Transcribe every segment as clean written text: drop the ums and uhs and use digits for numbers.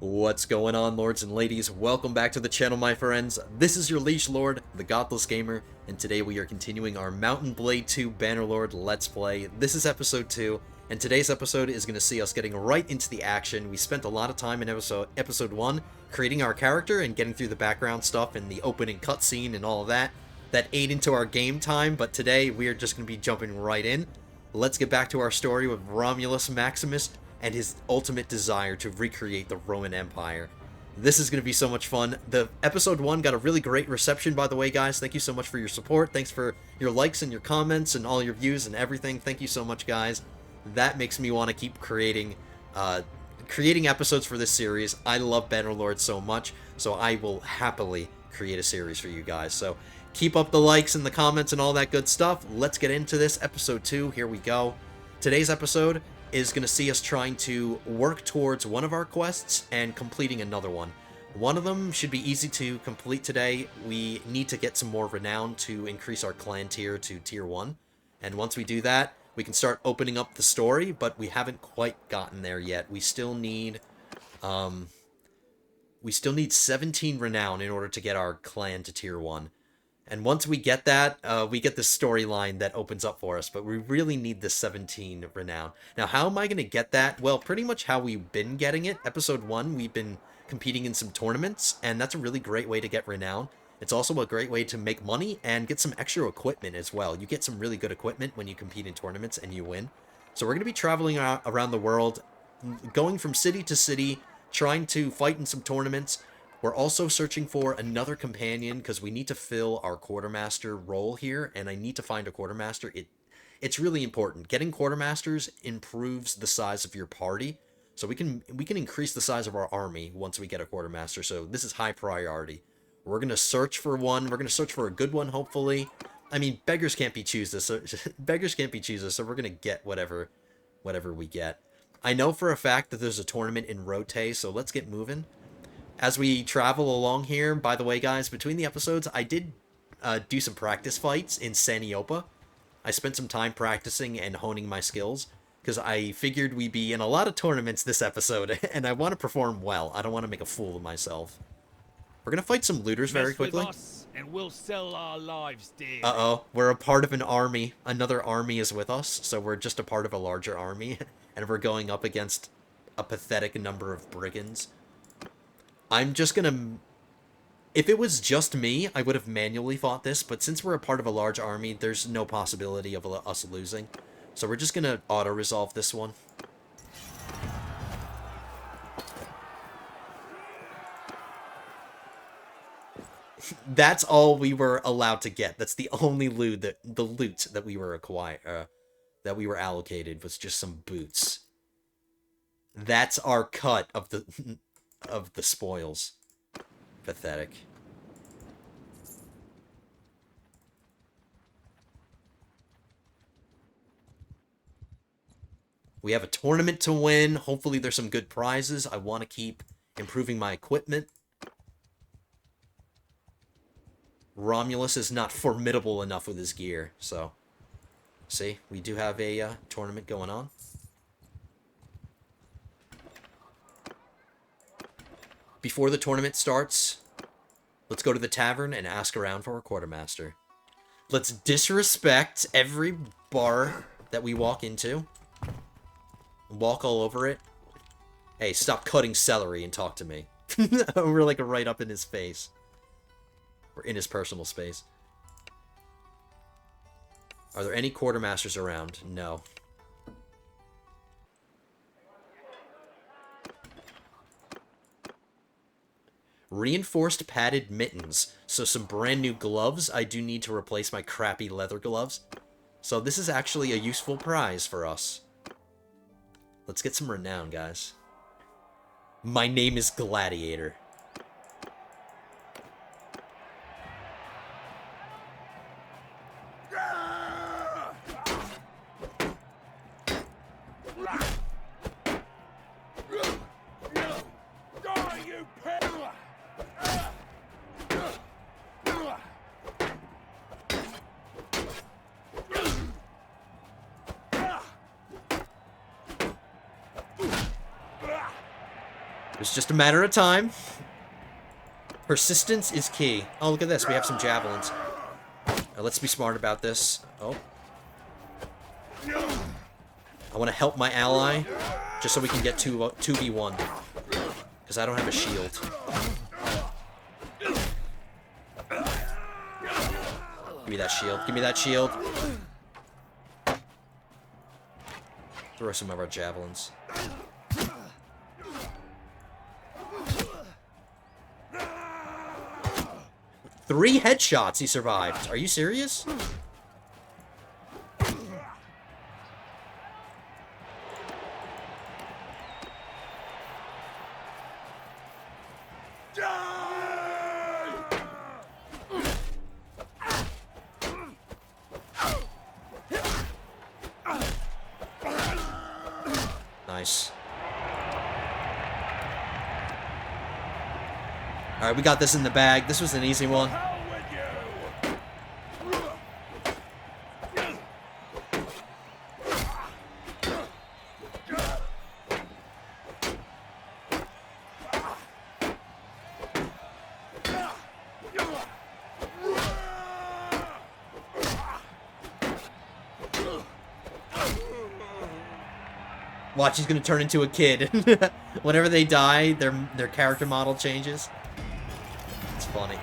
What's going on, lords and ladies? Welcome back to the channel, my friends. This is your liege lord, the Godless Gamer, and today we are continuing our Mountain Blade 2 Bannerlord Let's Play. This is episode 2, and today's episode is going to see us getting right into the action. We spent a lot of time in episode 1 creating our character and getting through the background stuff and the opening cutscene and all of that. That ate into our game time, but today we are just going to be jumping right in. Let's get back to our story with Romulus Maximus and his ultimate desire to recreate the Roman Empire. This is going to be so much fun. The episode 1 got a really great reception, by the way, guys. Thank you so much for your support. Thanks for your likes and your comments and all your views and everything. Thank you so much, guys. That makes me want to keep creating episodes for this series. I love Bannerlord so much, so I will happily create a series for you guys. So keep up the likes and the comments and all that good stuff. Let's get into this, episode 2. Here we go. Today's episode is going to see us trying to work towards one of our quests and completing another one. One of them should be easy to complete today. We need to get some more renown to increase our clan tier to tier 1. And once we do that, we can start opening up the story, but we haven't quite gotten there yet. We still need 17 renown in order to get our clan to tier 1. And once we get that, we get this storyline that opens up for us, but we really need this 17 renown. Now, how am I going to get that? Well, pretty much how we've been getting it. Episode 1, we've been competing in some tournaments, and that's a really great way to get renown. It's also a great way to make money and get some extra equipment as well. You get some really good equipment when you compete in tournaments and you win. So we're going to be traveling around the world, going from city to city, trying to fight in some tournaments. We're also searching for another companion because we need to fill our quartermaster role here, and I need to find a quartermaster. It's really important. Getting quartermasters improves the size of your party, so we can increase the size of our army once we get a quartermaster. So this is high priority. We're gonna search for one. We're gonna search for a good one, hopefully. I mean, beggars can't be choosers. So beggars can't be choosers. So we're gonna get whatever we get. I know for a fact that there's a tournament in Rote, so let's get moving. As we travel along here, by the way, guys, between the episodes, I did do some practice fights in Saniopa. I spent some time practicing and honing my skills, because I figured we'd be in a lot of tournaments this episode, and I want to perform well. I don't want to make a fool of myself. We're going to fight some looters very quickly. And we'll sell our lives dear. Uh-oh, we're a part of an army. Another army is with us, so we're just a part of a larger army, and we're going up against a pathetic number of brigands. I'm just gonna... If it was just me, I would have manually fought this, but since we're a part of a large army, there's no possibility of us losing. So we're just gonna auto-resolve this one. That's all we were allowed to get. That's the only loot that we were allocated was just some boots. That's our cut of the spoils. Pathetic. We have a tournament to win. Hopefully there's some good prizes. I want to keep improving my equipment. Romulus is not formidable enough with his gear, so... See, we do have a tournament going on. Before the tournament starts, let's go to the tavern and ask around for a quartermaster. Let's disrespect every bar that we walk into. Walk all over it. Hey, stop cutting celery and talk to me. We're like right up in his face. We're in his personal space. Are there any quartermasters around? No. Reinforced padded mittens. So some brand new gloves. I do need to replace my crappy leather gloves. So this is actually a useful prize for us. Let's get some renown, guys. My name is Gladiator. It's just a matter of time. Persistence is key. Oh, look at this. We have some javelins. Let's be smart about this. Oh. I want to help my ally, just so we can get 2v1. Because I don't have a shield. Give me that shield. Give me that shield. Throw some of our javelins. Three headshots he survived. Are you serious? Nice. Alright, we got this in the bag. This was an easy one. Watch, he's gonna turn into a kid. Whenever they die, their character model changes. It's funny.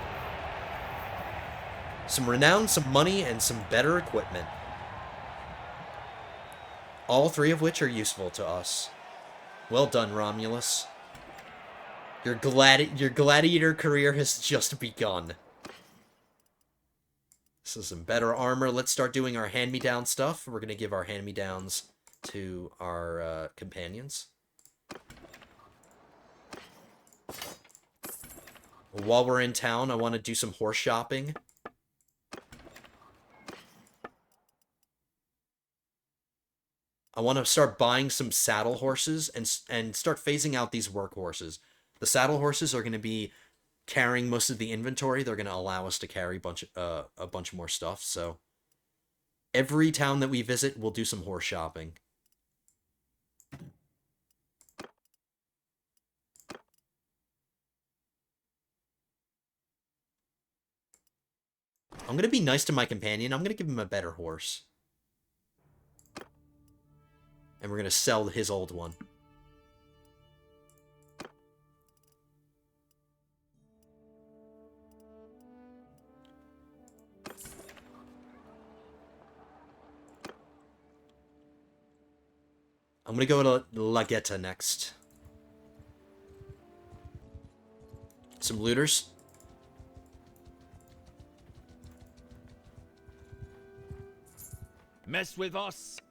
Some renown, some money, and some better equipment. All three of which are useful to us. Well done, Romulus. Your gladiator career has just begun. This is some better armor. Let's start doing our hand-me-down stuff. We're gonna give our hand-me-downs to our companions. While we're in town, I want to do some horse shopping. I want to start buying some saddle horses and start phasing out these workhorses. The saddle horses are going to be carrying most of the inventory. They're going to allow us to carry a bunch more stuff. So every town that we visit, we'll do some horse shopping. I'm going to be nice to my companion. I'm going to give him a better horse. And we're going to sell his old one. I'm going to go to Lagetta next. Some looters. Mess with us.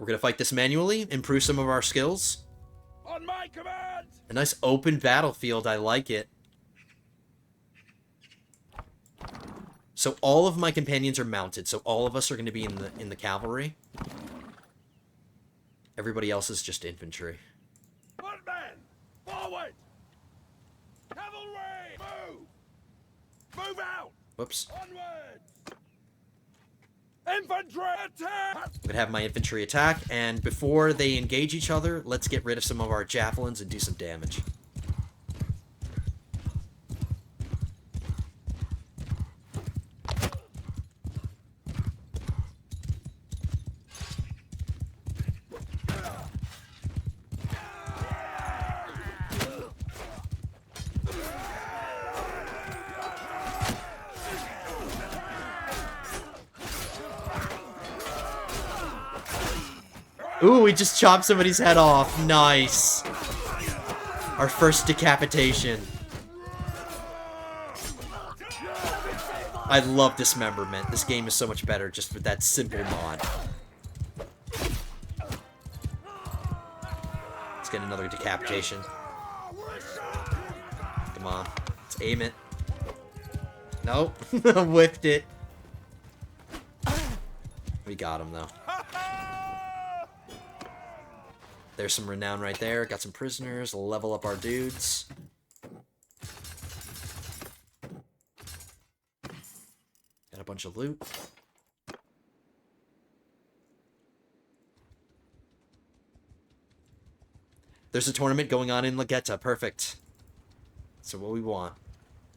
We're going to fight this manually, improve some of our skills. On my command. A nice open battlefield, I like it. So all of my companions are mounted, so all of us are going to be in the cavalry. Everybody else is just infantry. One man, forward. Cavalry, move. Move out. Whoops. Onwards. Infantry attack. I'm going to have my infantry attack, and before they engage each other, let's get rid of some of our javelins and do some damage. Ooh, we just chopped somebody's head off. Nice. Our first decapitation. I love Dismemberment. This game is so much better just with that simple mod. Let's get another decapitation. Come on. Let's aim it. Nope. Whiffed it. We got him, though. There's some renown right there. Got some prisoners. Level up our dudes. Got a bunch of loot. There's a tournament going on in Legetta. Perfect. So what we want.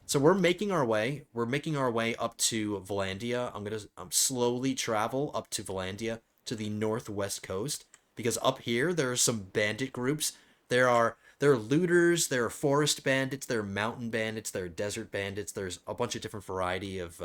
So we're making our way. We're making our way up to Vlandia. I'm gonna slowly travel up to Vlandia to the northwest coast because up here there are some bandit groups. There are looters. There are forest bandits. There are mountain bandits. There are desert bandits. There's a bunch of different variety of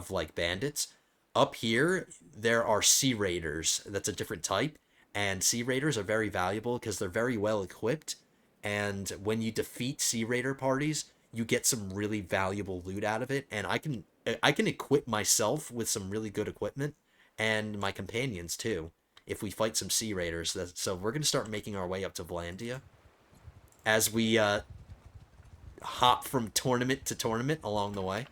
like bandits. Up here there are sea raiders. That's a different type, and sea raiders are very valuable because they're very well equipped. And when you defeat sea raider parties, you get some really valuable loot out of it, and I can equip myself with some really good equipment, and my companions too, if we fight some sea raiders. So we're gonna start making our way up to Vlandia as we hop from tournament to tournament along the way.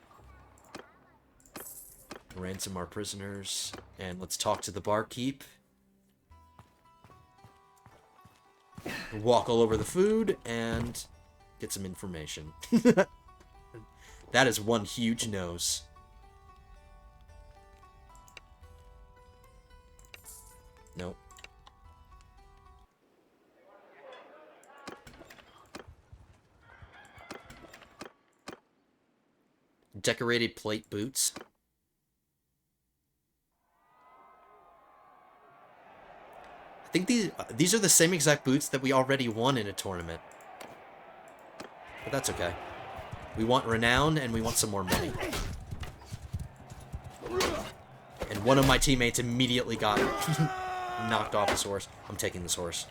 Ransom our prisoners, and let's talk to the barkeep. Walk all over the food and get some information. That is one huge nose. Nope. Decorated plate boots. I think these are the same exact boots that we already won in a tournament. But that's okay. We want renown, and we want some more money. And one of my teammates immediately got knocked off his horse. I'm taking this horse.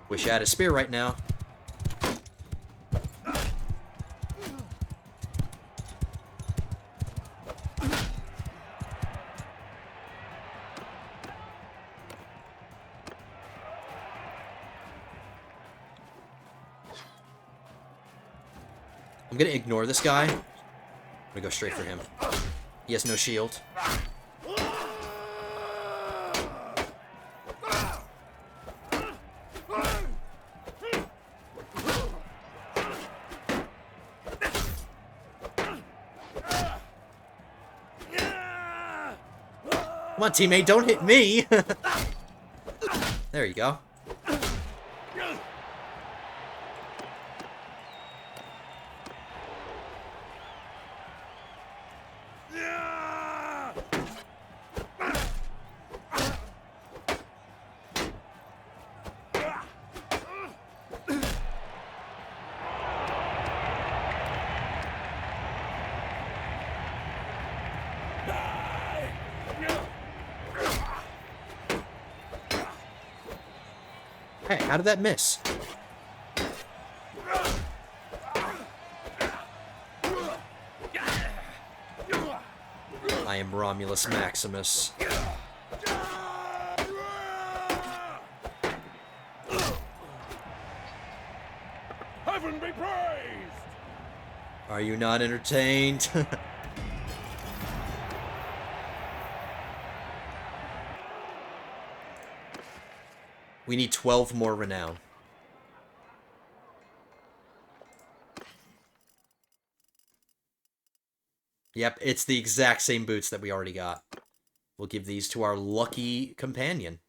Wish I had a spear right now. I'm gonna ignore this guy. I'm gonna go straight for him. He has no shield. Come on, teammate, don't hit me! There you go. Hey, how did that miss? I am Romulus Maximus. Heaven be praised! Are you not entertained? We need 12 more renown. Yep, it's the exact same boots that we already got. We'll give these to our lucky companion.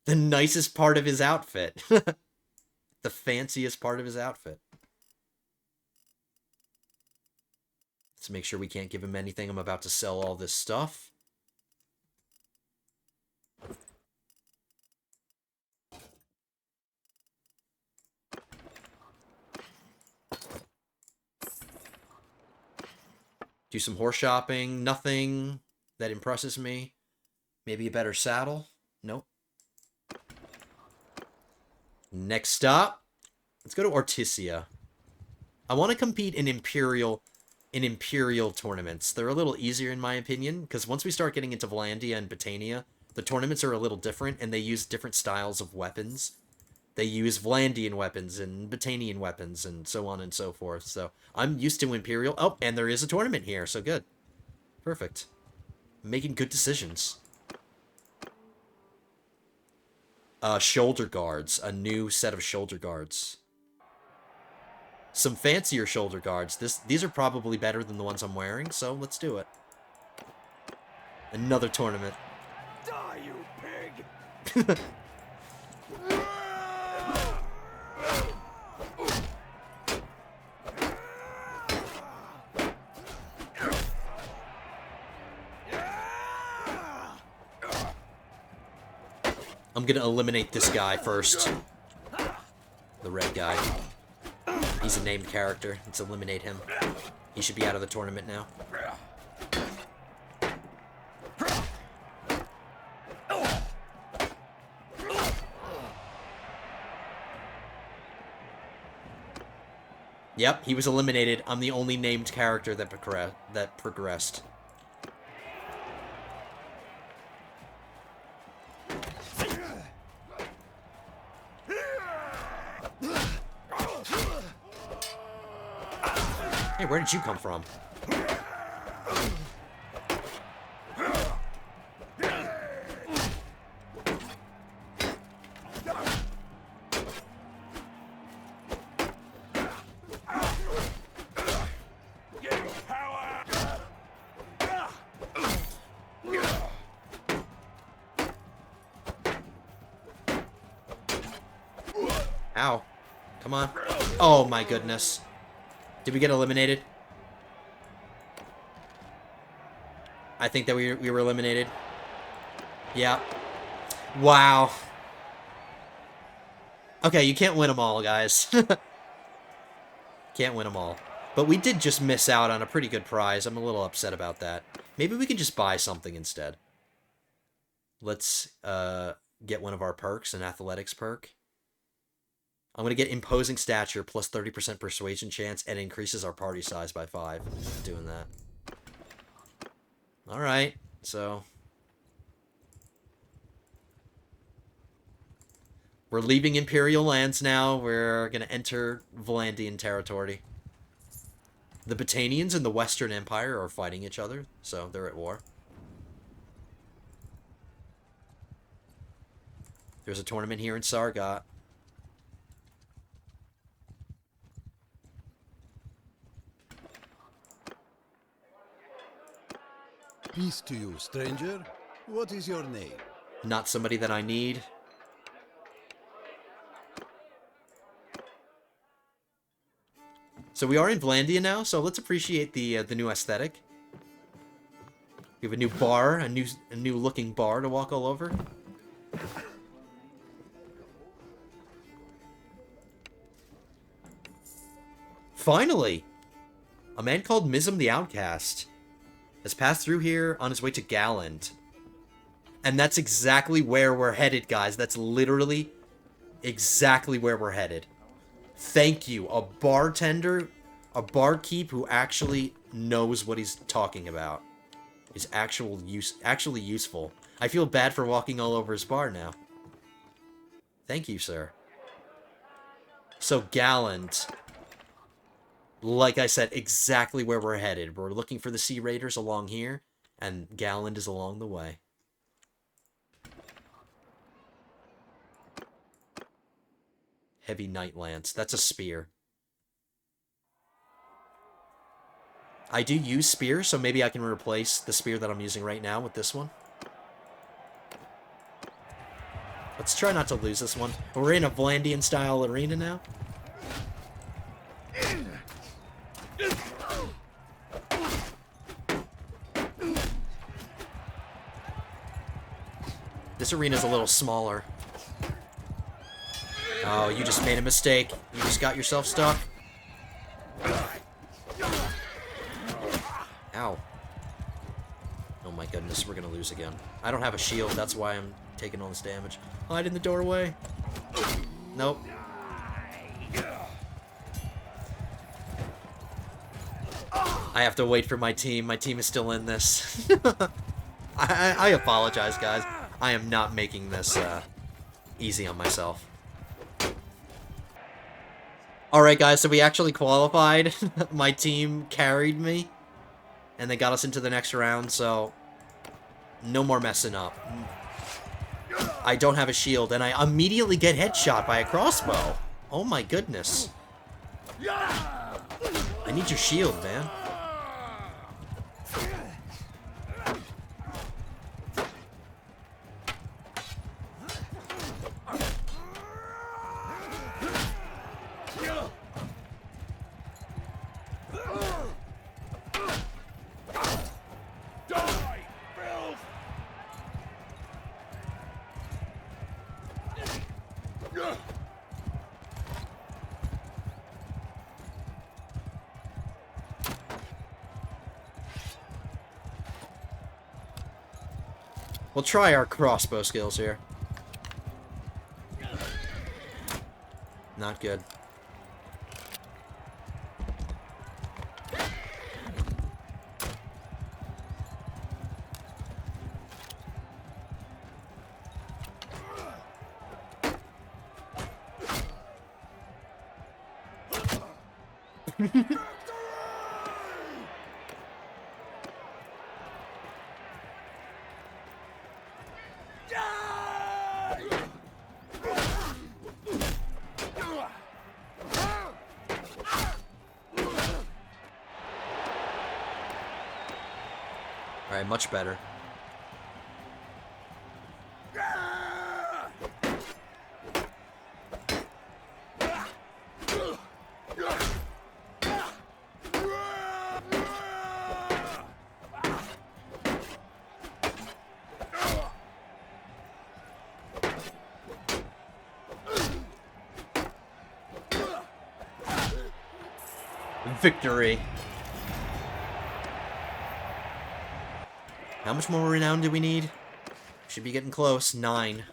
The nicest part of his outfit. The fanciest part of his outfit. Let's make sure we can't give him anything. I'm about to sell all this stuff. Do some horse shopping. Nothing that impresses me. Maybe a better saddle. Nope. Next stop. Let's go to Ortisia. I want to compete in Imperial tournaments. They're a little easier in my opinion, because once we start getting into Vlandia and Botania, The tournaments are a little different, and they use different styles of weapons. They use Vlandian weapons and Battanian weapons and so on and so forth. So I'm used to Imperial. Oh, and there is a tournament here, so good. Perfect. Making good decisions. Shoulder guards. A new set of shoulder guards. Some fancier shoulder guards. These are probably better than the ones I'm wearing, so let's do it. Another tournament. Die, you pig! I'm gonna eliminate this guy first. The red guy. He's a named character. Let's eliminate him. He should be out of the tournament now. Yep, he was eliminated. I'm the only named character that progressed. Hey, where did you come from? Ow. Come on. Oh my goodness. Did we get eliminated? I think that we were eliminated. Yeah. Wow. Okay, you can't win them all, guys. Can't win them all. But we did just miss out on a pretty good prize. I'm a little upset about that. Maybe we can just buy something instead. Let's get one of our perks, an athletics perk. I'm going to get imposing stature plus 30% persuasion chance and increases our party size by 5. Doing that. Alright, so... we're leaving Imperial lands now. We're going to enter Vlandian territory. The Battanians and the Western Empire are fighting each other, so they're at war. There's a tournament here in Sargot. Peace to you, stranger. What is your name? Not somebody that I need. So we are in Vlandia now, so let's appreciate the new aesthetic. We have a new bar, a new looking bar to walk all over. Finally! A man called Mism the Outcast has passed through here on his way to Galland. And that's exactly where we're headed, guys. That's literally exactly where we're headed. Thank you. A bartender, a barkeep who actually knows what he's talking about. Is actually useful. I feel bad for walking all over his bar now. Thank you, sir. So, Galland. Like I said, exactly where we're headed. We're looking for the Sea Raiders along here, and Galland is along the way. Heavy Knight Lance. That's a spear. I do use spears, so maybe I can replace the spear that I'm using right now with this one. Let's try not to lose this one. We're in a Vlandian-style arena now. This arena's a little smaller. Oh, you just made a mistake. You just got yourself stuck. Ow. Oh my goodness, we're gonna lose again. I don't have a shield, that's why I'm taking all this damage. Hide in the doorway. Nope. I have to wait for my team. My team is still in this. I apologize, guys. I am not making this easy on myself. Alright guys, so we actually qualified. My team carried me. And they got us into the next round, so... no more messing up. I don't have a shield, and I immediately get headshot by a crossbow. Oh my goodness. I need your shield, man. We'll try our crossbow skills here. Not good. Alright, much better. Victory. How much more renown do we need? Should be getting close. 9.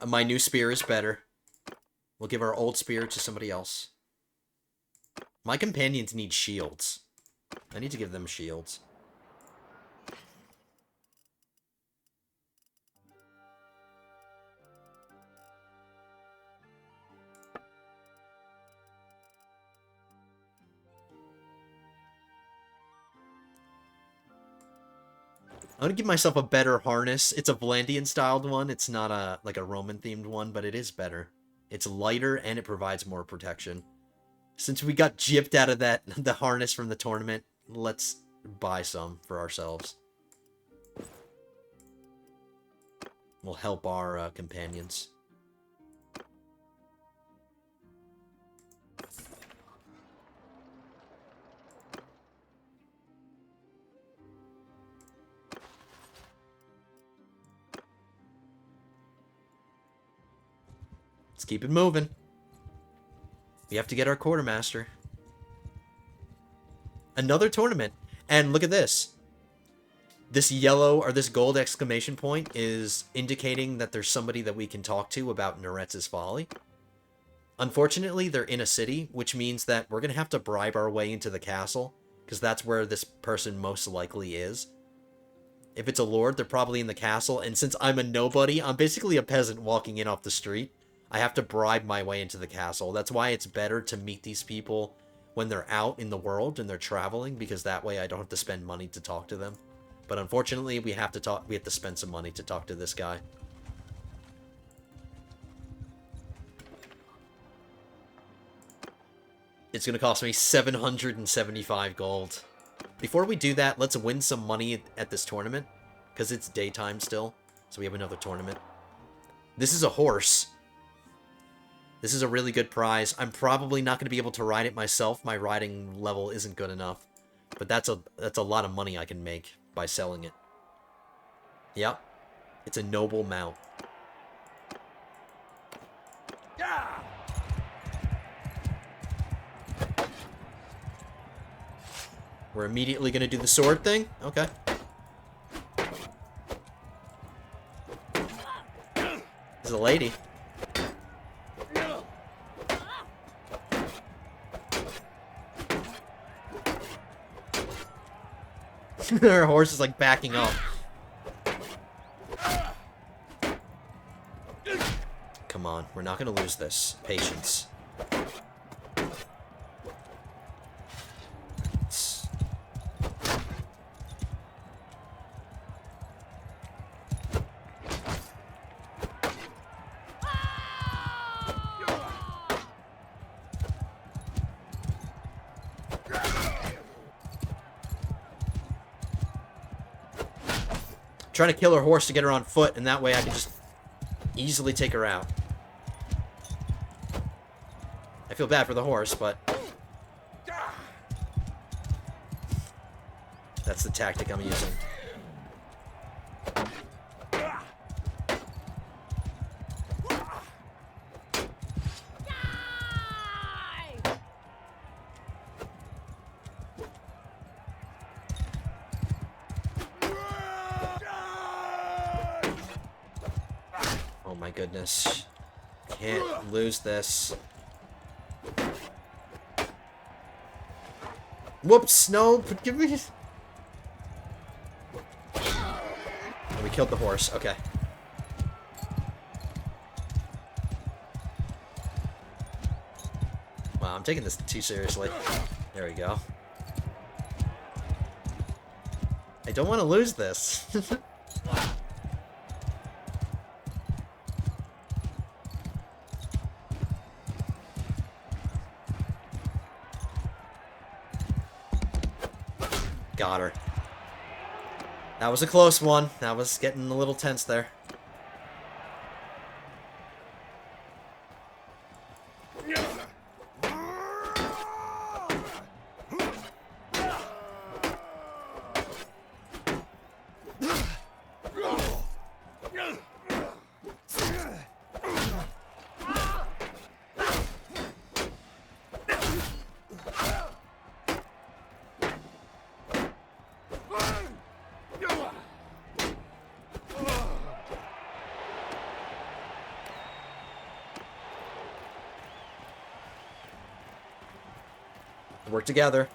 My new spear is better. We'll give our old spear to somebody else. My companions need shields. I need to give them shields. I'm gonna give myself a better harness. It's a Vlandian styled one. It's not a like a Roman themed one, but it is better. It's lighter and it provides more protection. Since we got gypped out of the harness from the tournament, let's buy some for ourselves. We'll help our companions. Let's keep it moving. We have to get our quartermaster. Another tournament. And look at this. This yellow or this gold exclamation point is indicating that there's somebody that we can talk to about Neretz's folly. Unfortunately, they're in a city, which means that we're going to have to bribe our way into the castle, because that's where this person most likely is. If it's a lord, they're probably in the castle, and since I'm a nobody, I'm basically a peasant walking in off the street. I have to bribe my way into the castle. That's why it's better to meet these people when they're out in the world and they're traveling, because that way I don't have to spend money to talk to them. But unfortunately, we have to spend some money to talk to this guy. It's going to cost me 775 gold. Before we do that, let's win some money at this tournament, because it's daytime still, so we have another tournament. This is a horse. This is a really good prize. I'm probably not going to be able to ride it myself. My riding level isn't good enough. But that's a lot of money I can make by selling it. Yep. It's a noble mount. We're immediately going to do the sword thing? Okay. This is a lady. Our horse is like backing up. Come on, we're not gonna lose this. Patience. Trying to kill her horse to get her on foot, and that way I can just easily take her out. I feel bad for the horse, but that's the tactic I'm using. Oh my goodness. Can't lose this. Whoops, no, forgive me. We killed the horse, okay. Wow, I'm taking this too seriously. There we go. I don't want to lose this. Got her. That was a close one. That was getting a little tense there. Work together.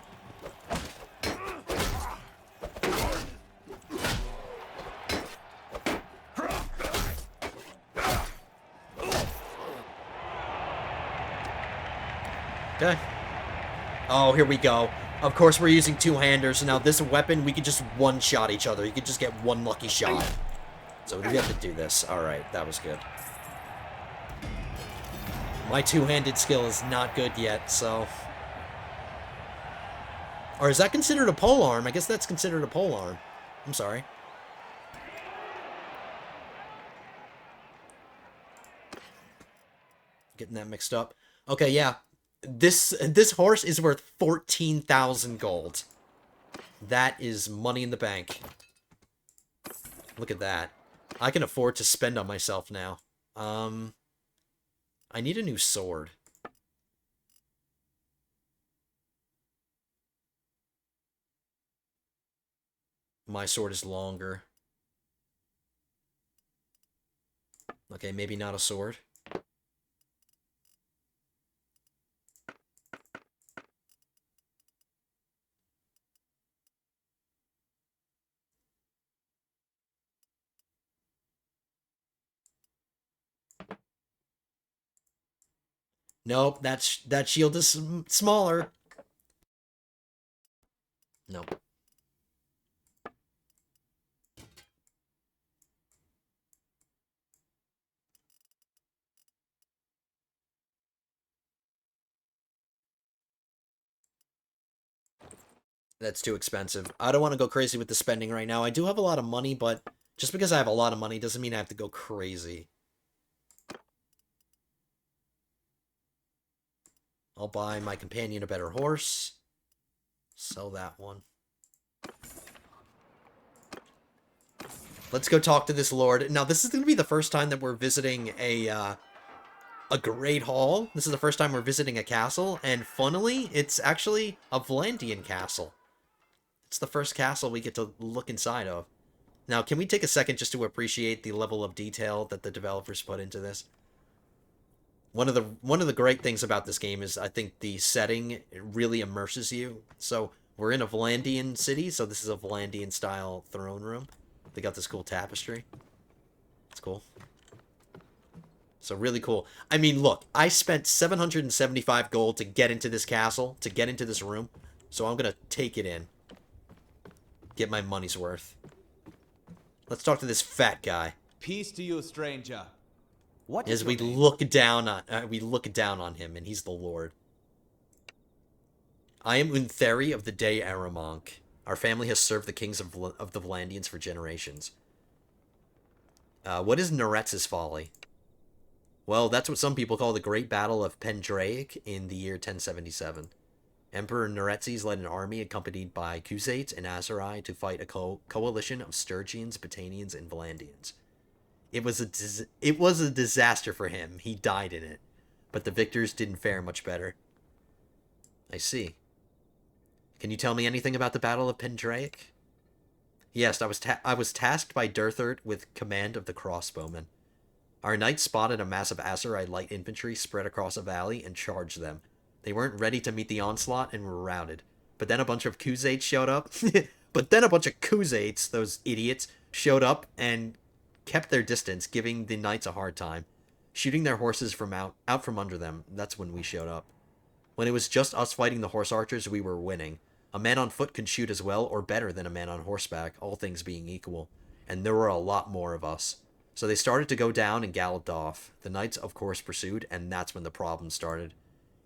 Okay. Oh, here we go. Of course we're using two-handers, so now this weapon, we can just one-shot each other. You can just get one lucky shot. So we have to do this. Alright, that was good. My two-handed skill is not good yet, so... Or is that considered a pole arm? I guess that's considered a pole arm. I'm sorry. Getting that mixed up. Okay, yeah. This horse is worth 14,000 gold. That is money in the bank. Look at that. I can afford to spend on myself now. I need a new sword. My sword is longer. Okay, maybe not a sword. Nope, that shield is smaller. Nope. That's too expensive. I don't want to go crazy with the spending right now. I do have a lot of money, but just because I have a lot of money doesn't mean I have to go crazy. I'll buy my companion a better horse. Sell that one. Let's go talk to this lord. Now, this is going to be the first time that we're visiting a great hall. This is the first time we're visiting a castle, and funnily, it's actually a Vlandian castle. It's the first castle we get to look inside of. Now, can we take a second just to appreciate the level of detail that the developers put into this? One of the great things about this game is I think the setting really immerses you. So We're in a Vlandian city, so this is a Vlandian style throne room. They got this cool tapestry. It's cool. So really cool. I mean, look, I spent 775 gold to get into this castle, to get into this room. So I'm going to take it in. Get my money's worth. Let's talk to this fat guy. Peace to you, stranger. What As is we your name? look down on him, and he's the Lord. I am Untheri of the Day Aramonk. Our family has served the kings of the Vlandians for generations. What is Neretz's folly? Well, that's what some people call the Great Battle of Pendraic in the year 1077. Emperor Neretzes led an army accompanied by Khuzaits and Aserai to fight a coalition of Sturgians, Batanians, and Vlandians. It was a disaster for him. He died in it. But the victors didn't fare much better. I see. Can you tell me anything about the Battle of Pendraic? Yes, I was tasked by Durthert with command of the crossbowmen. Our knights spotted a mass of Aserai light infantry spread across a valley and charged them. They weren't ready to meet the onslaught and were routed. But then a bunch of Khuzaits showed up. Those idiots, showed up and kept their distance, giving the knights a hard time. Shooting their horses from out from under them. That's when we showed up. When it was just us fighting the horse archers, we were winning. A man on foot can shoot as well or better than a man on horseback, all things being equal. And there were a lot more of us. So they started to go down and galloped off. The knights, of course, pursued, and that's when the problem started.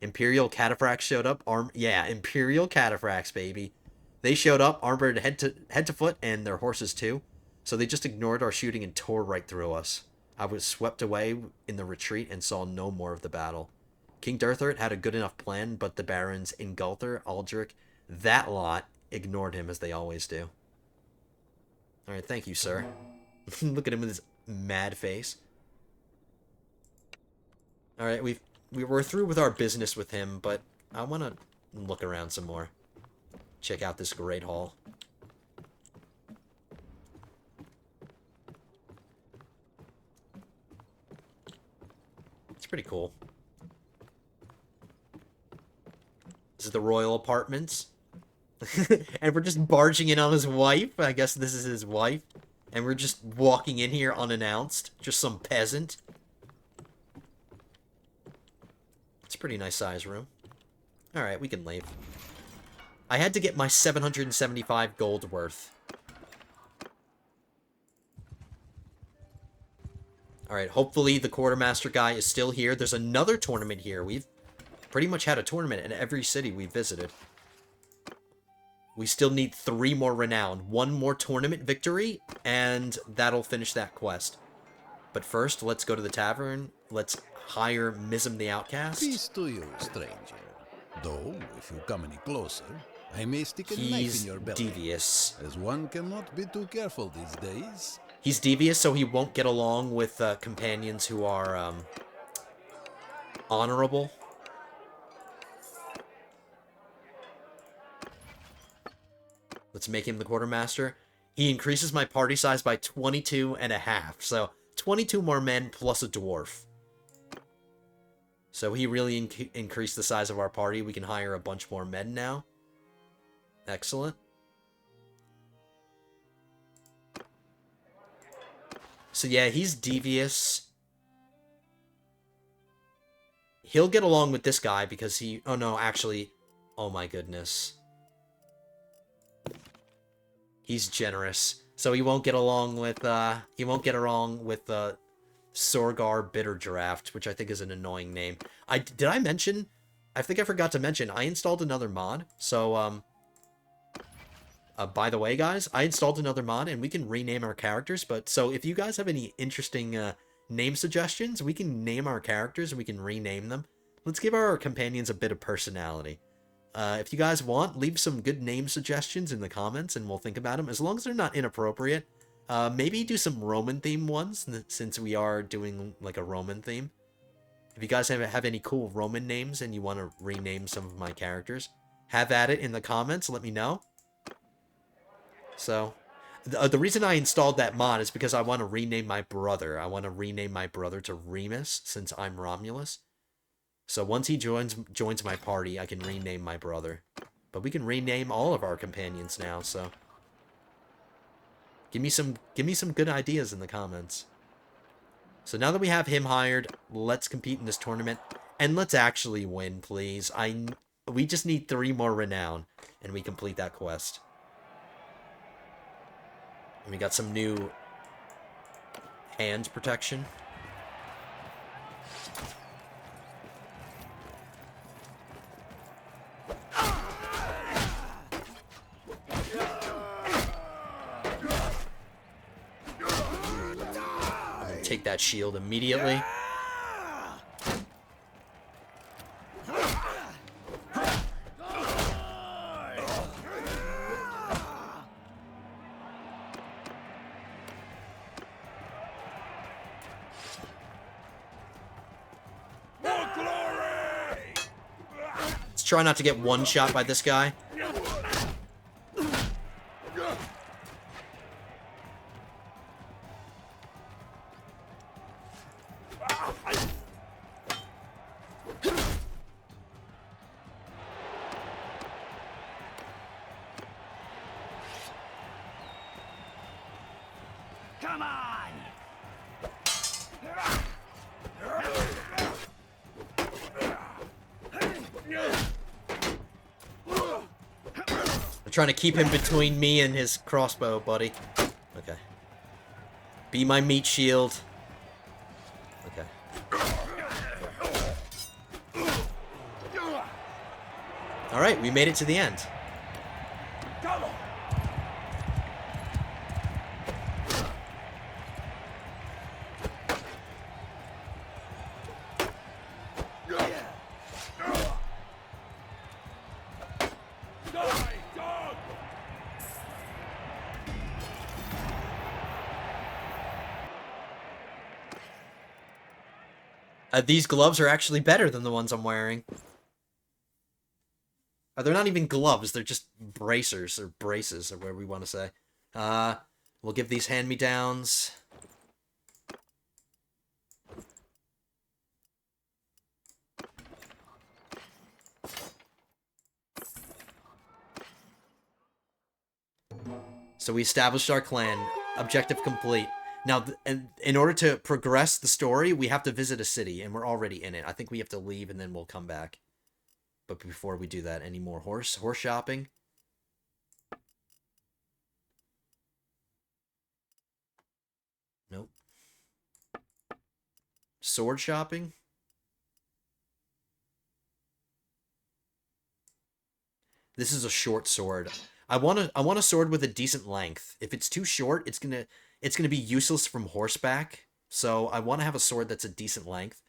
Imperial cataphracts showed up. Imperial cataphracts, baby. They showed up, armored head to foot, and their horses too. So they just ignored our shooting and tore right through us. I was swept away in the retreat and saw no more of the battle. King Durthert had a good enough plan, but the barons Ingulthur, Aldrich, that lot ignored him as they always do. Alright, thank you, sir. Look at him with his mad face. Alright, we're through with our business with him, but I want to look around some more. Check out this great hall. It's pretty cool. This is the royal apartments. And we're just barging in on his wife. I guess this is his wife. And we're just walking in here unannounced. Just some peasant. It's a pretty nice size room. Alright, we can leave. I had to get my 775 gold worth. Alright, hopefully the quartermaster guy is still here. There's another tournament here. We've pretty much had a tournament in every city we visited. We still need 3 more renown. 1 more tournament victory, and that'll finish that quest. But first, let's go to the tavern. Let's hire Mizm the Outcast. Peace to you, stranger. Though, if you come any closer, I may stick a knife in your belly. He's devious. As one cannot be too careful these days. He's devious, so he won't get along with companions who are honorable. Let's make him the quartermaster. He increases my party size by 22.5. So 22 more men plus a dwarf. So he really increased the size of our party. We can hire a bunch more men now. Excellent. So yeah, he's devious. He'll get along with this guy because he... Oh no, actually... Oh my goodness. He's generous. So he won't get along with, Sorgar Bitter Draft, which I think is an annoying name. Did I mention? I think I forgot to mention, I installed another mod. So, by the way, guys, I installed another mod, and we can rename our characters. But, so, if you guys have any interesting, name suggestions, we can name our characters, and we can rename them. Let's give our companions a bit of personality. If you guys want, leave some good name suggestions in the comments, and we'll think about them. As long as they're not inappropriate. Maybe do some Roman theme ones, since we are doing, like, a Roman theme. If you guys have any cool Roman names, and you want to rename some of my characters, have at it in the comments, let me know. So, the reason I installed that mod is because I want to rename my brother. I want to rename my brother to Remus, since I'm Romulus. So once he joins my party, I can rename my brother. But we can rename all of our companions now, so... Give me some good ideas in the comments. So now that we have him hired, let's compete in this tournament. And let's actually win, please. We just need 3 more renown, and we complete that quest. And we got some new hand protection. Take that shield immediately. Let's try not to get one shot by this guy. Come on! I'm trying to keep him between me and his crossbow, buddy. Okay. Be my meat shield. Okay. Alright, we made it to the end. Come on! These gloves are actually better than the ones I'm wearing. They're not even gloves, they're just bracers, or braces, or whatever we want to say. We'll give these hand-me-downs. So we established our clan. Objective complete. Now, in order to progress the story, we have to visit a city, and we're already in it. I think we have to leave, and then we'll come back. But before we do that, any more horse shopping? Nope. Sword shopping? This is a short sword. I want a sword with a decent length. If it's too short, it's gonna be useless from horseback. So I want to have a sword that's a decent length.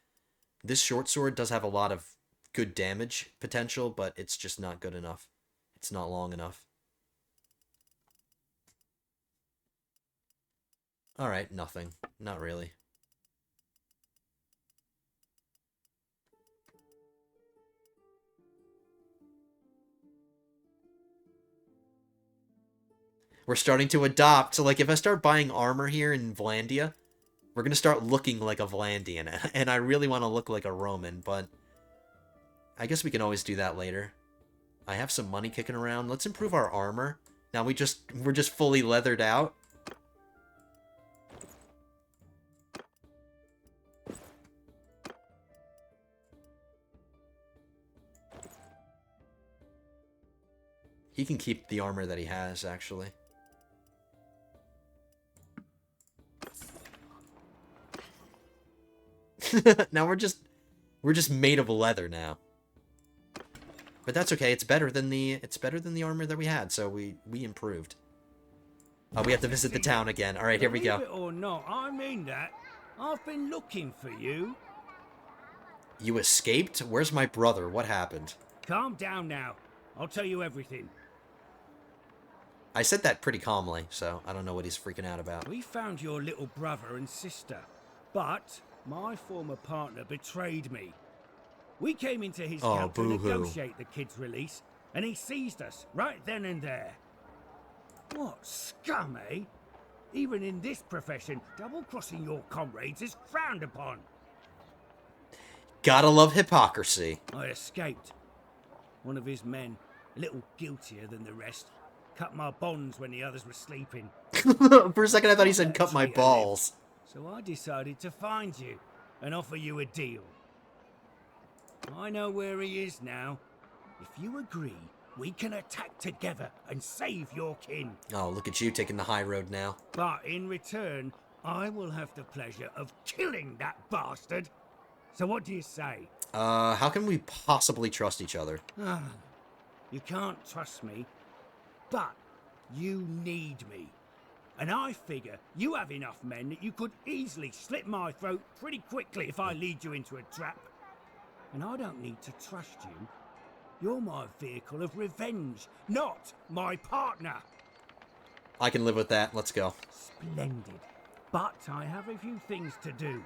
This short sword does have a lot of good damage potential, but it's just not good enough. It's not long enough. Alright, nothing. Not really. We're starting to adopt. So, like, if I start buying armor here in Vlandia, we're going to start looking like a Vlandian. And I really want to look like a Roman, but I guess we can always do that later. I have some money kicking around. Let's improve our armor. Now we're just fully leathered out. He can keep the armor that he has, actually. Now we're just made of leather now. But that's okay. It's better than the armor that we had. So we improved. We have to visit the town again. All right, here we go. Believe it or not, I mean that. I've been looking for you. You escaped? Where's my brother? What happened? Calm down now. I'll tell you everything. I said that pretty calmly, so I don't know what he's freaking out about. We found your little brother and sister, but my former partner betrayed me. We came into his camp to negotiate the kid's release, and he seized us right then and there. What scum, eh? Even in this profession, double-crossing your comrades is frowned upon. Gotta love hypocrisy. I escaped. One of his men A little guiltier than the rest. Cut my bonds when the others were sleeping. For a second I thought he said cut my balls. So I decided to find you and offer you a deal. I know where he is now. If you agree, we can attack together and save your kin. Oh, look at you taking the high road now. But in return, I will have the pleasure of killing that bastard. So what do you say? How can we possibly trust each other? You can't trust me, but you need me. And I figure you have enough men that you could easily slit my throat pretty quickly if I lead you into a trap. And I don't need to trust you. You're my vehicle of revenge, not my partner. I can live with that. Let's go. Splendid. But I have a few things to do.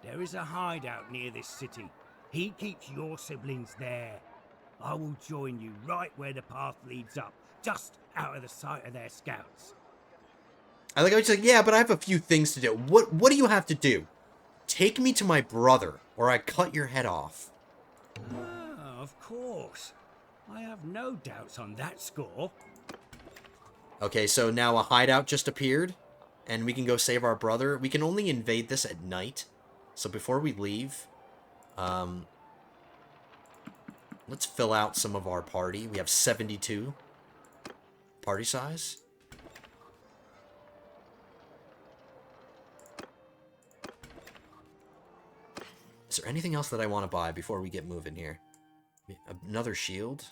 There is a hideout near this city. He keeps your siblings there. I will join you right where the path leads up, just out of the sight of their scouts. I was like, yeah, but I have a few things to do. What do you have to do? Take me to my brother, or I cut your head off. Ah, of course. I have no doubts on that score. Okay, so now a hideout just appeared, and we can go save our brother. We can only invade this at night, so before we leave, let's fill out some of our party. We have 72 party size. Is there anything else that I want to buy before we get moving here? Another shield?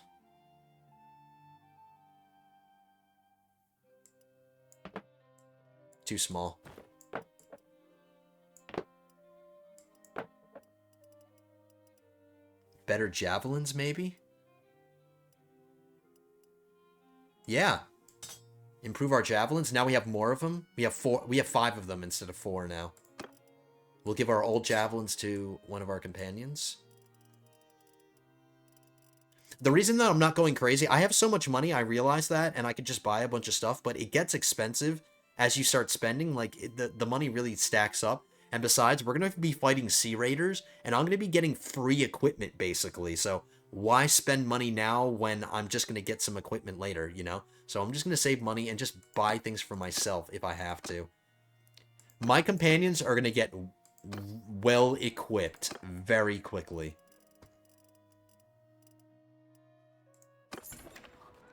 Too small. Better javelins, maybe? Yeah. Improve our javelins. Now we have more of them. We have 5 of them instead of 4 now. We'll give our old javelins to one of our companions. The reason that I'm not going crazy, I have so much money, I realize that, and I could just buy a bunch of stuff, but it gets expensive as you start spending. Like, the money really stacks up. And besides, we're going to be fighting Sea Raiders, and I'm going to be getting free equipment, basically. So, why spend money now when I'm just going to get some equipment later, you know? So, I'm just going to save money and just buy things for myself if I have to. My companions are going to get well equipped very quickly.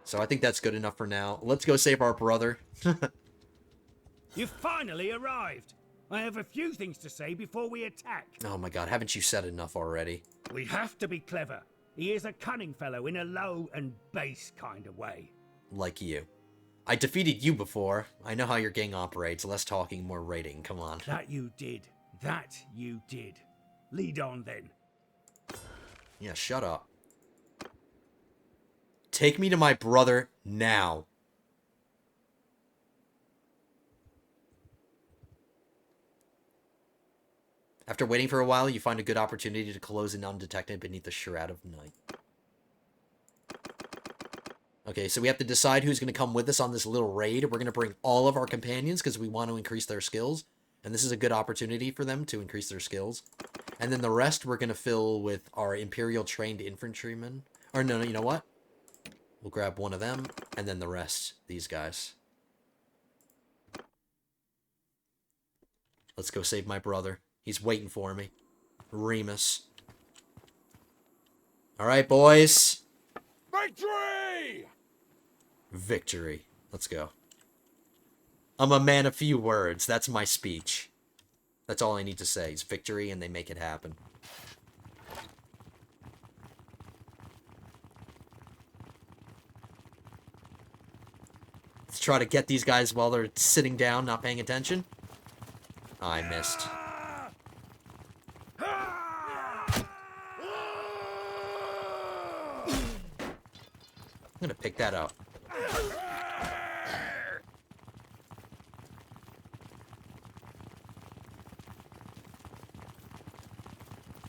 So I think that's good enough for now. Let's go save our brother. You finally arrived. I have a few things to say before we attack. Oh my god, haven't you said enough already? We have to be clever. He is a cunning fellow in a low and base kind of way. Like you. I defeated you before. I know how your gang operates. Less talking, more raiding. Come on. That you did. That you did. Lead on then. Yeah, shut up. Take me to my brother now. After waiting for a while, you find a good opportunity to close in undetected beneath the shroud of night. Okay, so we have to decide who's going to come with us on this little raid. We're going to bring all of our companions because we want to increase their skills. And this is a good opportunity for them to increase their skills. And then the rest we're going to fill with our Imperial trained infantrymen. Or no, you know what? We'll grab one of them, and then the rest, these guys. Let's go save my brother. He's waiting for me. Remus. Alright, boys. Victory! Victory. Let's go. I'm a man of few words. That's my speech. That's all I need to say is victory, and they make it happen. Let's try to get these guys while they're sitting down, not paying attention. Oh, I missed. I'm gonna pick that up.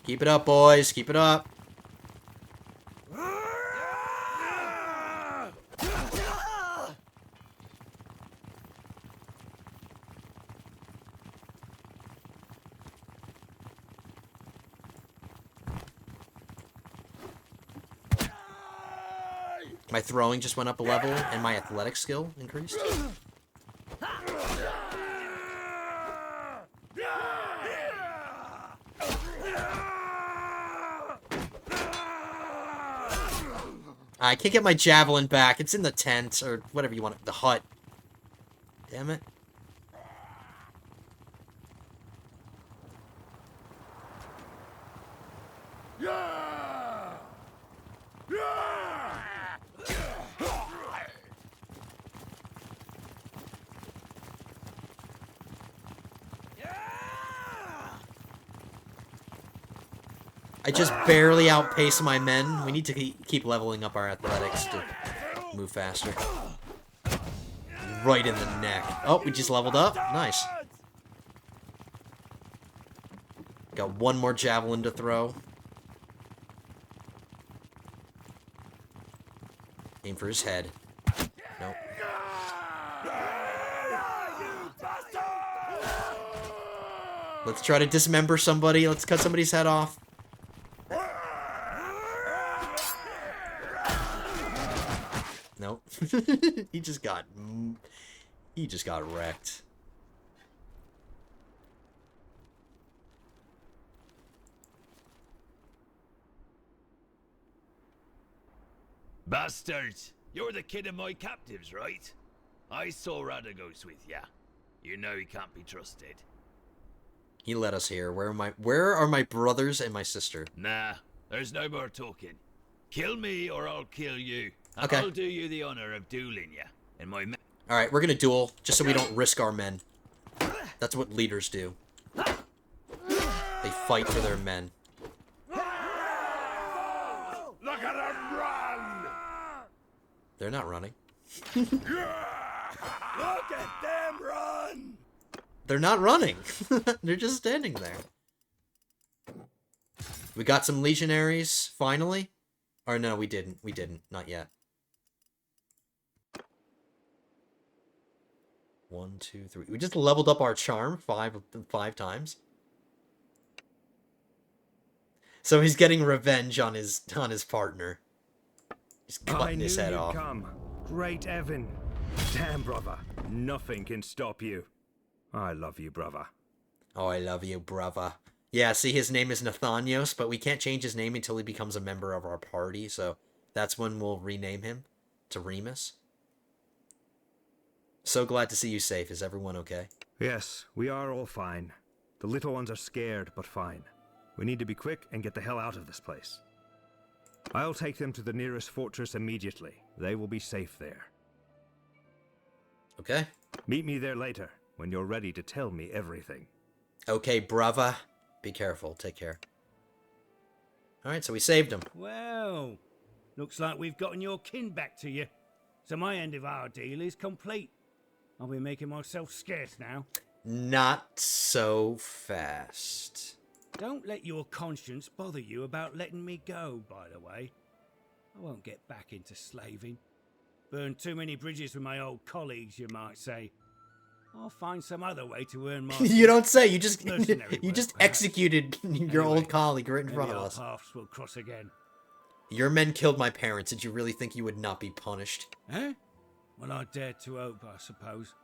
Keep it up, boys. Keep it up. My throwing just went up a level, and my athletic skill increased. I can't get my javelin back. It's in the tent, or whatever you want. The hut. Damn it. I just barely outpace my men. We need to keep leveling up our athletics to move faster. Right in the neck. Oh, we just leveled up. Nice. Got one more javelin to throw. Aim for his head. Nope. Let's try to dismember somebody. Let's cut somebody's head off. Nope. He just got wrecked. Bastards! You're the kid of my captives, right? I saw Radagos with ya. You know he can't be trusted. He led us here. Where are my brothers and my sister? Nah, there's no more talking. Kill me or I'll kill you. And Okay. I'll do you the honor of dueling ya. And my men. Alright, we're gonna duel, just so we don't risk our men. That's what leaders do. They fight for their men. Look at them run! They're not running. Look at them run! They're not running. They're just standing there. We got some legionaries, finally. Or no, we didn't. We didn't. Not yet. 1, 2, 3. We just leveled up our charm five times. So he's getting revenge on his partner. He's cutting his head off. Come. Great Evan. Damn, brother. Nothing can stop you. I love you, brother. Oh, I love you, brother. Yeah, see, his name is Nathanios, but we can't change his name until he becomes a member of our party, so that's when we'll rename him to Remus. So glad to see you safe. Is everyone okay? Yes, we are all fine. The little ones are scared, but fine. We need to be quick and get the hell out of this place. I'll take them to the nearest fortress immediately. They will be safe there. Okay. Meet me there later, when you're ready to tell me everything. Okay, brava. Be careful. Take care. Alright, so we saved him. Well, looks like we've gotten your kin back to you. So my end of our deal is complete. I'll be making myself scarce now. Not so fast. Don't let your conscience bother you about letting me go, by the way. I won't get back into slaving. Burned too many bridges with my old colleagues, you might say. I'll find some other way to earn my... You don't say. You just mercenary you work, just perhaps. executed your Anyway, old colleague right in front maybe of our us. paths will cross again. Your men killed my parents. Did you really think you would not be punished? Eh? Well, I dared to hope, I suppose.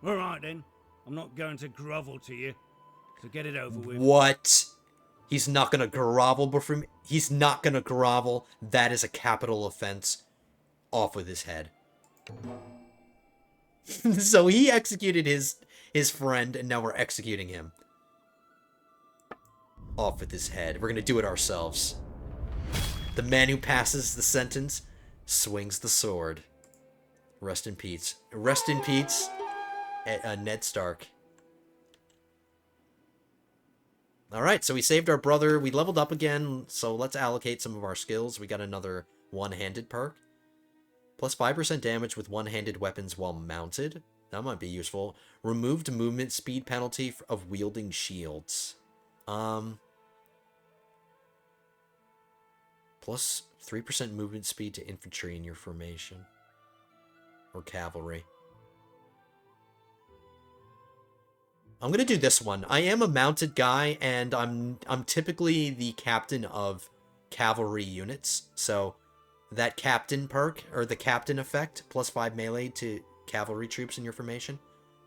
All right, then. I'm not going to grovel to you. So get it over with. What? He's not gonna grovel before me? He's not gonna grovel. That is a capital offense. Off with his head. So he executed his friend, and now we're executing him. Off with his head. We're gonna do it ourselves. The man who passes the sentence swings the sword. Rest in peace. Rest in peace, Ned Stark. Alright, so we saved our brother. We leveled up again, so let's allocate some of our skills. We got another one-handed perk. Plus 5% damage with one-handed weapons while mounted. That might be useful. Removed movement speed penalty of wielding shields. Plus 3% movement speed to infantry in your formation. Or cavalry. I'm gonna do this one. I am a mounted guy, and I'm typically the captain of cavalry units, so that captain perk, or the captain effect, +5 melee to cavalry troops in your formation.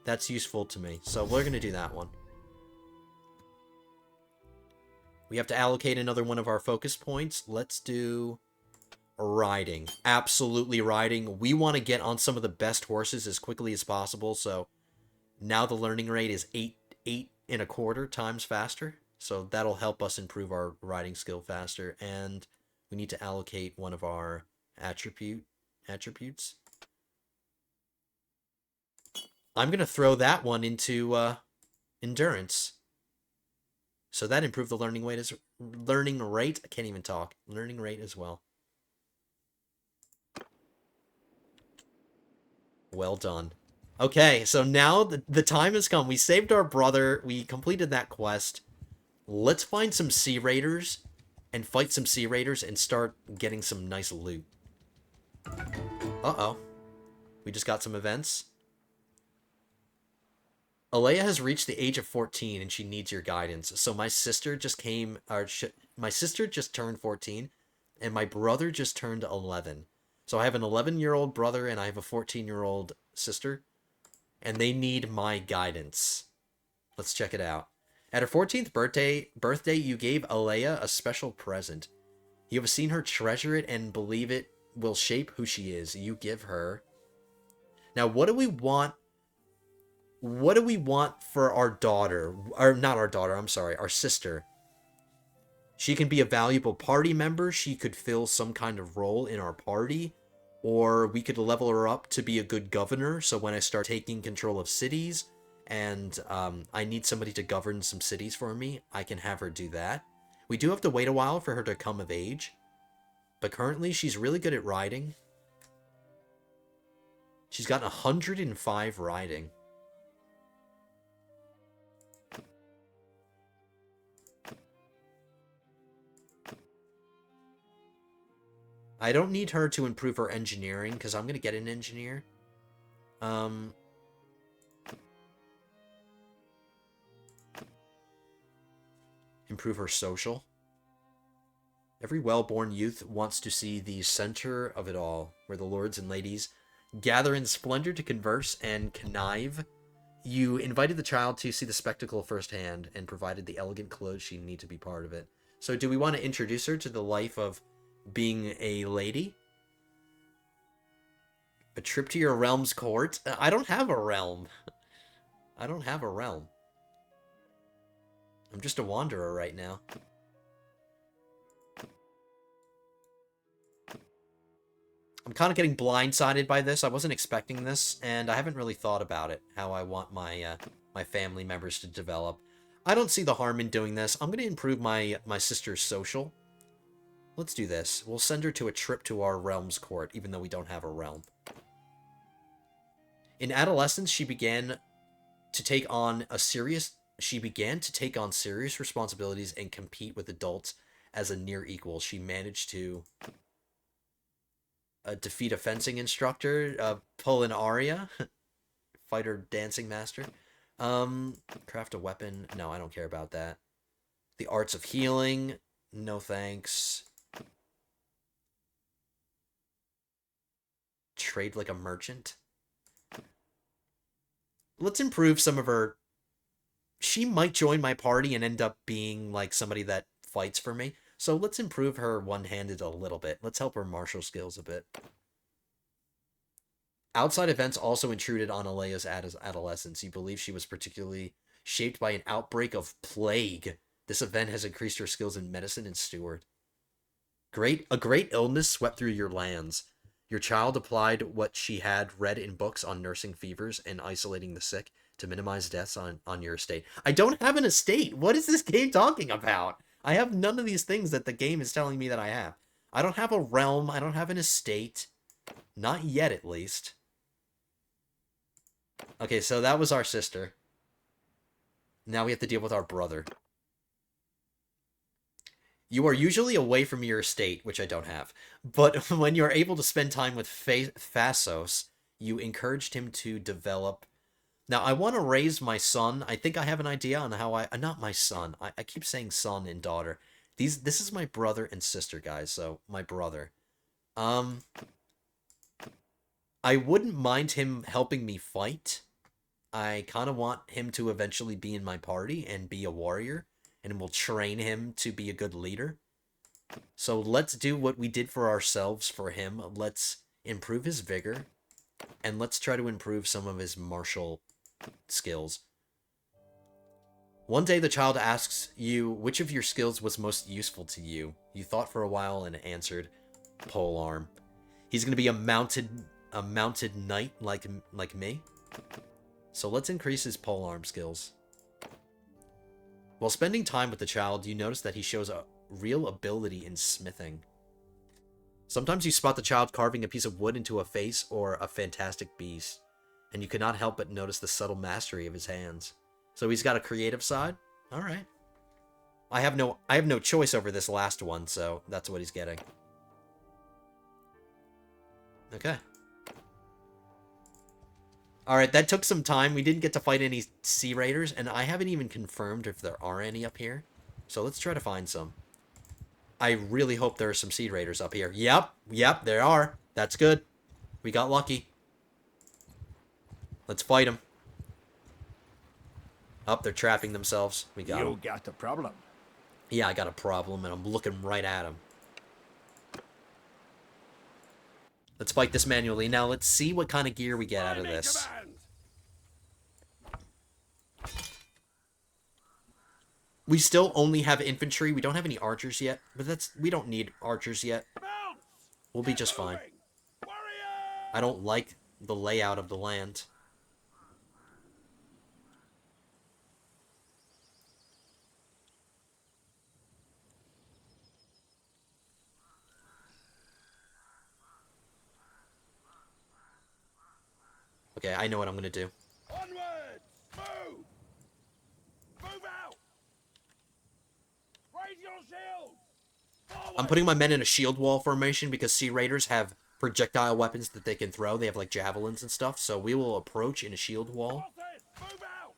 That's useful to me, so we're going to do that one. We have to allocate another one of our focus points. Let's do riding. Absolutely riding. We want to get on some of the best horses as quickly as possible, so now the learning rate is 8.25 times faster, so that'll help us improve our riding skill faster, and we need to allocate one of our attributes. I'm going to throw that one into endurance. So that improved the learning rate I can't even talk. Learning rate as well. Well done. Okay, so now the time has come. We saved our brother. We completed that quest. Let's find some Sea Raiders and fight some Sea Raiders and start getting some nice loot. Uh-oh. We just got some events. Alea has reached the age of 14 and she needs your guidance. So my sister just my sister just turned 14 and my brother just turned 11. So I have an 11-year-old brother and I have a 14-year-old sister, and they need my guidance. Let's check it out. At her 14th birthday, you gave Alea a special present. You have seen her treasure it and believe it will shape who she is. You give her. Now, what do we want? What do we want for our daughter? Or not our daughter, I'm sorry, our sister. She can be a valuable party member. She could fill some kind of role in our party. Or we could level her up to be a good governor. So when I start taking control of cities and I need somebody to govern some cities for me, I can have her do that. We do have to wait a while for her to come of age. But currently, she's really good at riding. She's got 105 riding. I don't need her to improve her engineering, because I'm going to get an engineer. Improve her social. Every well-born youth wants to see the center of it all, where the lords and ladies gather in splendor to converse and connive. You invited the child to see the spectacle firsthand and provided the elegant clothes she need to be part of it. So do we want to introduce her to the life of being a lady? A trip to your realm's court? I don't have a realm. I don't have a realm. I'm just a wanderer right now. I'm kind of getting blindsided by this. I wasn't expecting this, and I haven't really thought about it, how I want my my family members to develop. I don't see the harm in doing this. I'm going to improve my sister's social. Let's do this. We'll send her to a trip to our realm's court, even though we don't have a realm. In adolescence, she began to take on serious responsibilities and compete with adults as a near equal. She managed to defeat a fencing instructor, pull an aria, fighter dancing master, craft a weapon. No, I don't care about that. The arts of healing. No thanks. Trade like a merchant. Let's improve some of her. She might join my party and end up being like somebody that fights for me. So let's improve her one-handed a little bit. Let's help her martial skills a bit. Outside events also intruded on Alea's adolescence. You believe she was particularly shaped by an outbreak of plague. This event has increased her skills in medicine and steward. A great illness swept through your lands. Your child applied what she had read in books on nursing fevers and isolating the sick to minimize deaths on your estate. I don't have an estate. What is this game talking about? I have none of these things that the game is telling me that I have. I don't have a realm. I don't have an estate. Not yet, at least. Okay, so that was our sister. Now we have to deal with our brother. You are usually away from your estate, which I don't have. But when you're able to spend time with Phasos, you encouraged him to develop. Now, I want to raise my son. I think I have an idea on how not my son. I keep saying son and daughter. This is my brother and sister, guys. So, my brother. Um, I wouldn't mind him helping me fight. I kind of want him to eventually be in my party and be a warrior, and we'll train him to be a good leader. So let's do what we did for ourselves for him. Let's improve his vigor, and let's try to improve some of his martial skills. One day the child asks you which of your skills was most useful to you. You thought for a while and answered, polearm. He's going to be a mounted knight like me. So let's increase his polearm skills. While spending time with the child, you notice that he shows a real ability in smithing. Sometimes you spot the child carving a piece of wood into a face or a fantastic beast, and you cannot help but notice the subtle mastery of his hands. So he's got a creative side? Alright. I have no choice over this last one, so that's what he's getting. Okay. Alright, that took some time. We didn't get to fight any sea raiders, and I haven't even confirmed if there are any up here. So let's try to find some. I really hope there are some sea raiders up here. Yep, there are. That's good. We got lucky. Let's fight them. Oh, they're trapping themselves. We got them. You got a problem. Yeah, I got a problem, and I'm looking right at him. Let's fight this manually. Now, let's see what kind of gear we get out of this. We still only have infantry. We don't have any archers yet, but we don't need archers yet. We'll be just fine. I don't like the layout of the land. Okay, I know what I'm gonna do. Onwards! Move! Move out! Raise your shield! I'm putting my men in a shield wall formation because sea raiders have projectile weapons that they can throw. They have like javelins and stuff, so we will approach in a shield wall. Move out!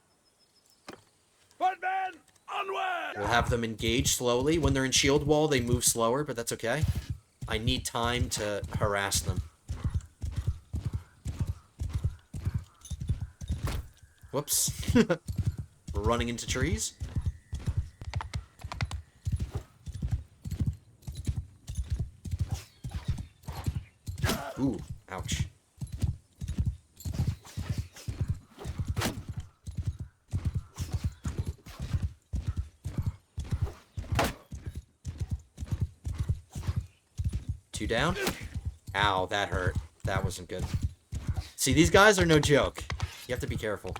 Footmen! Onward! We'll have them engage slowly. When they're in shield wall, they move slower, but that's okay. I need time to harass them. Whoops. We're running into trees. Ooh, ouch. Two down. Ow, that hurt. That wasn't good. See, these guys are no joke. You have to be careful.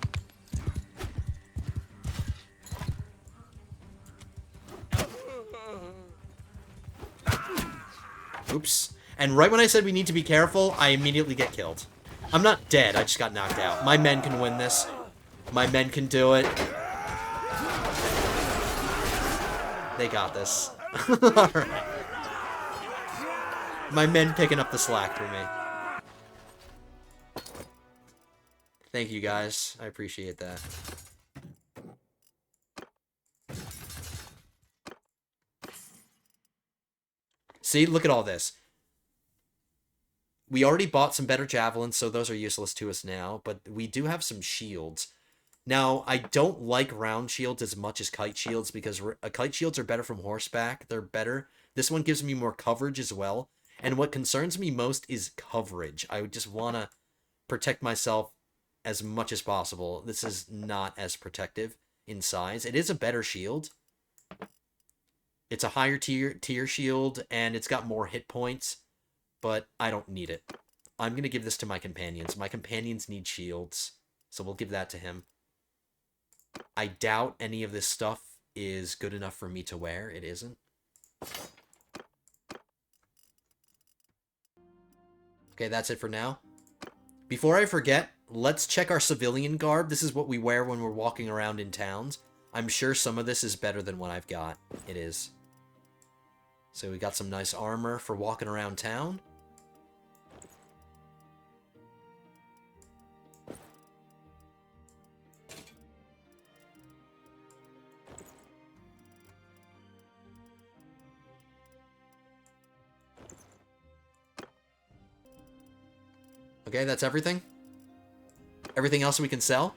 Oops. And right when I said we need to be careful, I immediately get killed. I'm not dead, I just got knocked out. My men can win this. My men can do it. They got this. Alright. My men picking up the slack for me. Thank you guys. I appreciate that. See, look at all this. We already bought some better javelins, so those are useless to us now, but we do have some shields. Now, I don't like round shields as much as kite shields, because kite shields are better from horseback. They're better. This one gives me more coverage as well, and what concerns me most is coverage. I would just want to protect myself as much as possible. This is not as protective in size. It is a better shield. It's a higher tier shield, and it's got more hit points, but I don't need it. I'm going to give this to my companions. My companions need shields, so we'll give that to him. I doubt any of this stuff is good enough for me to wear. It isn't. Okay, that's it for now. Before I forget, let's check our civilian garb. This is what we wear when we're walking around in towns. I'm sure some of this is better than what I've got. It is. So we got some nice armor for walking around town. Okay, that's everything. Everything else we can sell.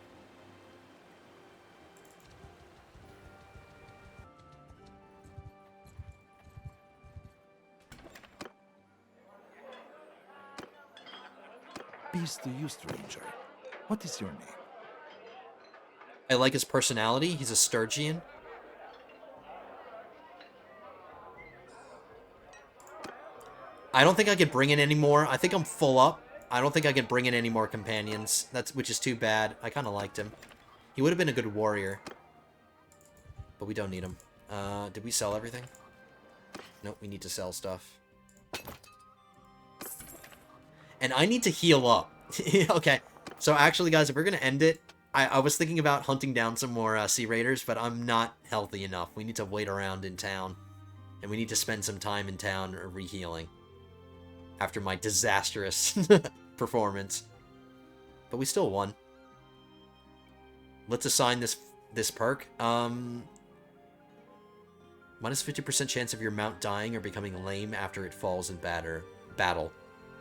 Peace to you, stranger. What is your name? I like his personality. He's a Sturgian. I don't think I could bring in any more. I think I'm full up. I don't think I can bring in any more companions. Which is too bad. I kind of liked him. He would have been a good warrior. But we don't need him. Did we sell everything? Nope, we need to sell stuff. And I need to heal up. Okay, so actually, guys, if we're going to end it, I was thinking about hunting down some more Sea Raiders, but I'm not healthy enough. We need to wait around in town. And we need to spend some time in town re-healing. After my disastrous performance. But we still won. Let's assign this perk. Minus 50% chance of your mount dying or becoming lame after it falls in battle.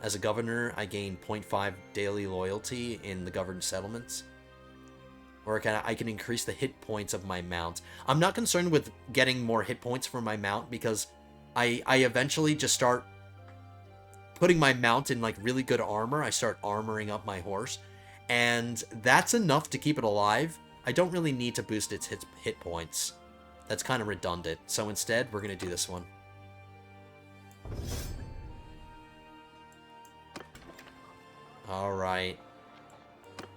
As a governor, I gain 0.5 daily loyalty in the governed settlements. Or I can increase the hit points of my mount. I'm not concerned with getting more hit points for my mount because I eventually just start putting my mount in like really good armor. I start armoring up my horse. And that's enough to keep it alive. I don't really need to boost its hit points. That's kind of redundant. So instead, we're going to do this one. Alright.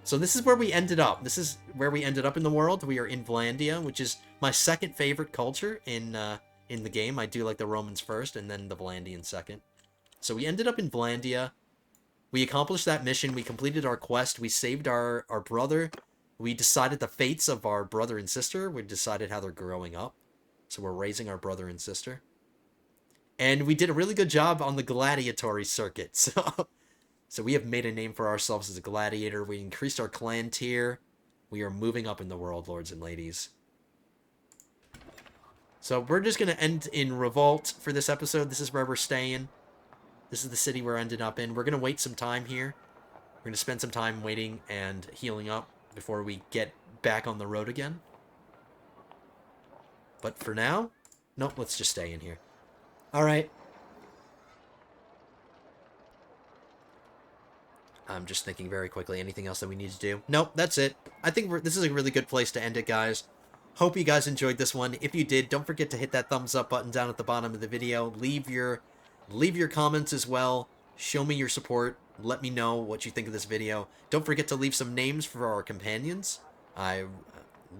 So this is where we ended up. This is where we ended up in the world. We are in Vlandia, which is my second favorite culture in the game. I do like the Romans first, and then the Vlandians second. So we ended up in Vlandia. We accomplished that mission. We completed our quest. We saved our brother. We decided the fates of our brother and sister. We decided how they're growing up. So we're raising our brother and sister. And we did a really good job on the gladiatory circuit. So we have made a name for ourselves as a gladiator. We increased our clan tier. We are moving up in the world, lords and ladies. So we're just going to end in Revolt for this episode. This is where we're staying. This is the city we're ending up in. We're going to wait some time here. We're going to spend some time waiting and healing up before we get back on the road again. But for now, nope, let's just stay in here. Alright. I'm just thinking very quickly. Anything else that we need to do? Nope, that's it. I think this is a really good place to end it, guys. Hope you guys enjoyed this one. If you did, don't forget to hit that thumbs up button down at the bottom of the video. Leave your comments as well. Show me your support. Let me know what you think of this video. Don't forget to leave some names for our companions.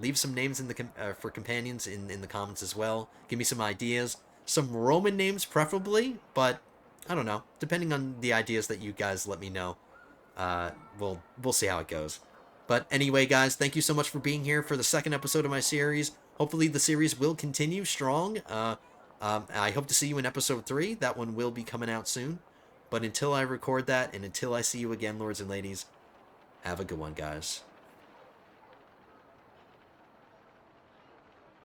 Leave some names in the for companions in the comments as well. Give me some ideas. Some Roman names preferably, but I don't know. Depending on the ideas that you guys let me know. We'll see how it goes. But anyway, guys, thank you so much for being here for the second episode of my series. Hopefully the series will continue strong. I hope to see you in episode 3. That one will be coming out soon. But until I record that, and until I see you again, lords and ladies, have a good one, guys.